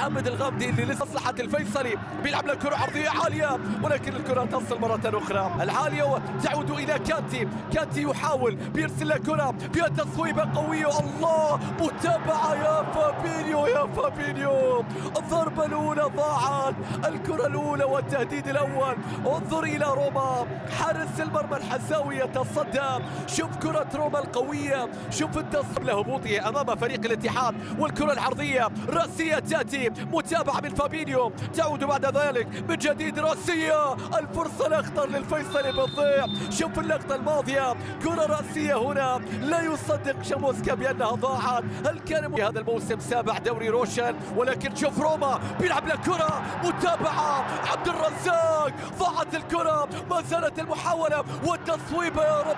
حامد الغامدي اللي لمصلحة الفيصلي بيلعب له كرة عرضية عالية، ولكن الكرة تصل مرة أخرى العالية وتعود إلى كانتي. كانتي يحاول بيرسل له كرة فيها تصويبة قوية. الله، متابعة يا فابينيو يا فابينيو. الضربة الأولى ضاعت، الكرة الأولى والتهديد الأول. انظر إلى روما، حارس المرمى الحساوي يتصدى. شوف كرة روما القوية، شوف التصويب لهبوطه أمام فريق الاتحاد، والكرة العرضية رأسية تأتي، متابعة من فابينيو، تعود بعد ذلك من جديد رأسية. الفرصة الأخطر للفيصلي بالضيع. شوف اللقطة الماضية، كرة رأسية هنا، لا يصدق شاموسكا بأنها ضاعت. هل كان هذا الموسم سابع دوري روشن؟ ولكن شوف روما بيلعب له كرة، متابعة عبد الرزاق، ضاعت الكرة، ما زالت المحاولة والتصويبة. يا رب،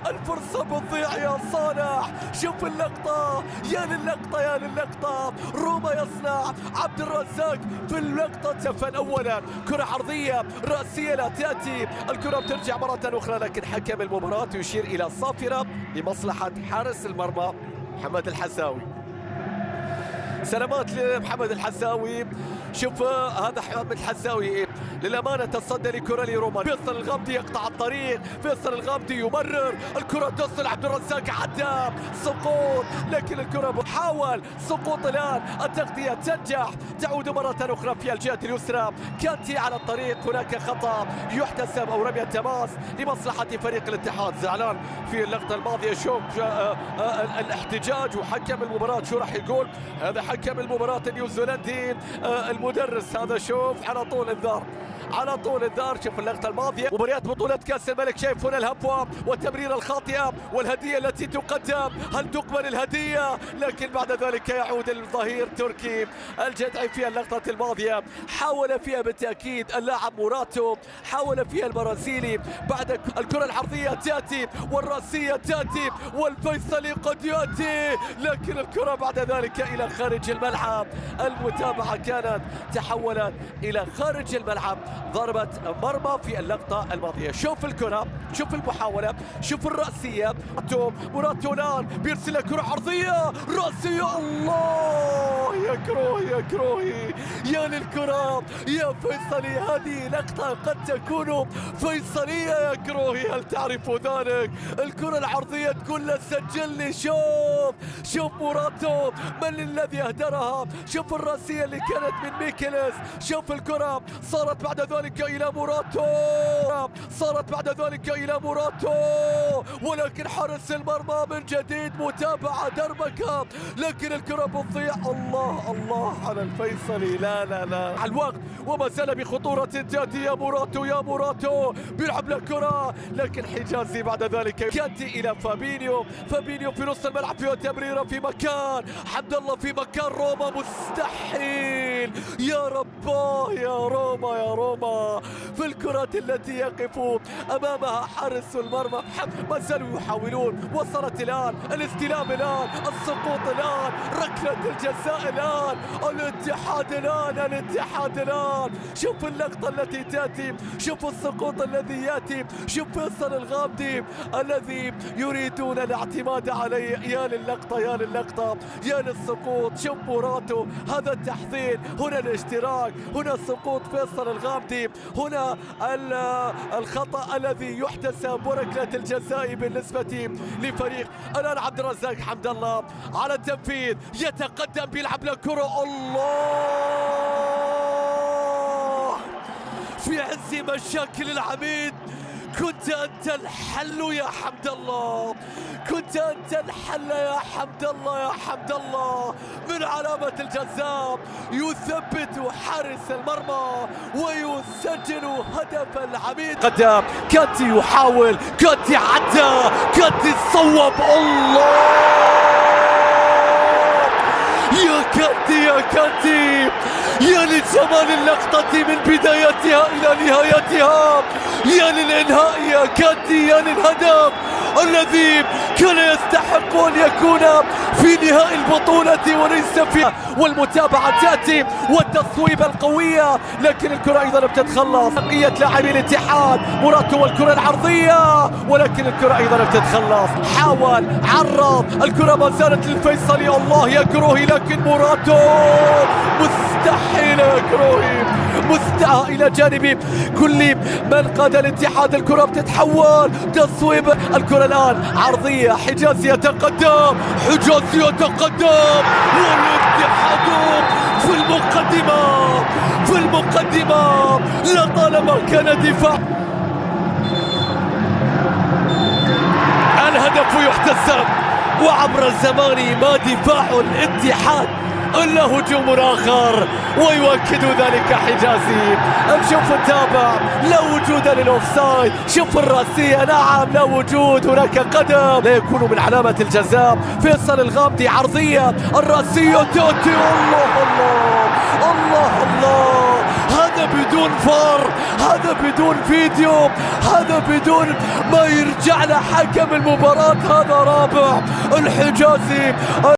الفرصة بتضيع يا صالح. شوف اللقطة، يا للقطة يا للقطة. روما يصنع عبد الرزاق في اللقطة فالأولا، كرة عرضية رأسية لا تأتي، الكرة بترجع مرة أخرى، لكن حكم المباراة يشير إلى صافرة لمصلحة حارس المرمى محمد الحساوي. سلامات لمحمد الحساوي. شوف هذا محمد الحساوي للأمانة تصدى لكرة لروما. فيصل الغامدي يقطع الطريق، فيصل الغامدي يمرر، الكرة تصل عبد الرزاق، عدى سقوط، لكن الكرة حاول سقوط الآن، التغطية تنجح، تعود مرة أخرى في الجهة اليسرى. كانتي على الطريق، هناك خطأ يحتسب أو رمية تماس لمصلحة فريق الاتحاد. زعلان في اللقطة الماضية. شوف الاحتجاج وحكم المباراة شو راح يقول. هذا حكم المباراة النيوزيلندي المدرس هذا، شوف على طول انذار، على طول انذار. شوف اللقطة الماضية، مباريات بطولة كأس الملك، شايف هنا الهفوة والتمريرة الخاطئة والهدية التي تقدم، هل تقبل الهدية؟ لكن بعد ذلك يعود الظهير تركي الجدعي في اللقطة الماضية، حاول فيها بالتأكيد اللاعب موراتو، حاول فيها البرازيلي. بعد الكرة العرضية تأتي والرأسية تأتي والفيصلي قد يأتي، لكن الكرة بعد ذلك إلى خارج الملعب. المتابعة كانت تحولت إلى خارج الملعب، ضربة مرمى في اللقطة الماضية. شوف الكرة، شوف المحاولة، شوف الرأسية. موراتو الآن بيرسل كرة عرضية رأسية. الله، يا كروهي يا كروهي، يا للكرة يا فيصلي. هذه لقطة قد تكون فيصلية يا كروهي، هل تعرف ذلك؟ الكرة العرضية تقول له سجل لي. شوف موراتو من الذي اهدرها. شوف الرأسية اللي كانت من ميكيلس. شوف الكرة صارت بعد ذلك إلى موراتو، صارت بعد ذلك إلى موراتو، ولكن حارس المرمى من جديد متابعة دربكة، لكن الكرة بتضيع. الله الله على الفيصلي، لا لا لا على الوقت، وما زال بخطورة تأتي. يا موراتو يا موراتو، بيلعب له كرة، لكن حجازي بعد ذلك يأتي إلى فابينيو. فابينيو في نص الملعب، فيه تمريرة في مكان حمد الله، في مكان روما، مستحيل. يا رباه يا روما يا روما، في الكرات التي يقف أمامها حارس المرمى. ما زالوا يحاولون. وصلت الآن الاستلام، الآن السقوط، الآن ركلة الجزاء، الآن الاتحاد، الآن الاتحاد الآن. شوف اللقطة التي تأتي، شوف السقوط الذي يأتي، شوف فيصل الغامدي الذي يريدون الاعتماد عليه. يا للقطة يا للقطة يا للسقوط. شوف موراتو، هذا التحضير، هنا الاشتراك، هنا سقوط فيصل الغامدي، هنا الخطأ الذي يحتسب وركلة الجزاء بالنسبة لفريق. الآن عبد الرزاق حمد الله على التنفيذ، يتقدم، بيلعب له كرة. الله، في عز مشاكل العميد كنت أنت الحل يا حمد الله، كنت أنت الحل يا حمد الله، يا حمد الله. من علامة الجزاء يثبت حارس المرمى ويسجل هدف العميد. قدم كانتي، يحاول كانتي، عدى كانتي، صوب. الله، يا كانتي يا كانتي، يا لجمال اللقطة من بدايتها إلى نهايتها، يا للإنهاء يا كانتي، يا للهدف الذي كان يستحق أن يكون في نهائي البطولة وليس في. والمتابعة تأتي والتصويبة القوية، لكن الكرة أيضا لم تتخلص. بقية لاعبي الاتحاد موراتو والكرة العرضية، ولكن الكرة أيضا لم تتخلص. حاول عرض الكرة ما زالت للفيصلي. الله يا كروهي، لكن موراتو مستحيل يا كروهي، مستحيل إلى جانب كل من قاد الاتحاد. الكرة بتتحول تصويب، الكرة الآن عرضية. حجازي يتقدم، حجازي يتقدم، والاتحاد في المقدمة، في المقدمة لطالما كان دفاع. الهدف يحتسب، وعبر الزمان ما دفاع الاتحاد إلا هجوم آخر، ويؤكد ذلك حجازي. نشوف نتابع، لا وجود للأوفسايد. شوف الراسية، نعم لا وجود، هناك قدم لا يكون من علامة الجزاء. فيصل الغامدي عرضية، الراسية تأتي. الله الله الله الله، هذا بدون فار، هذا بدون فيديو، هذا بدون ما يرجع لحكم المباراة. هذا رابع الحجازي.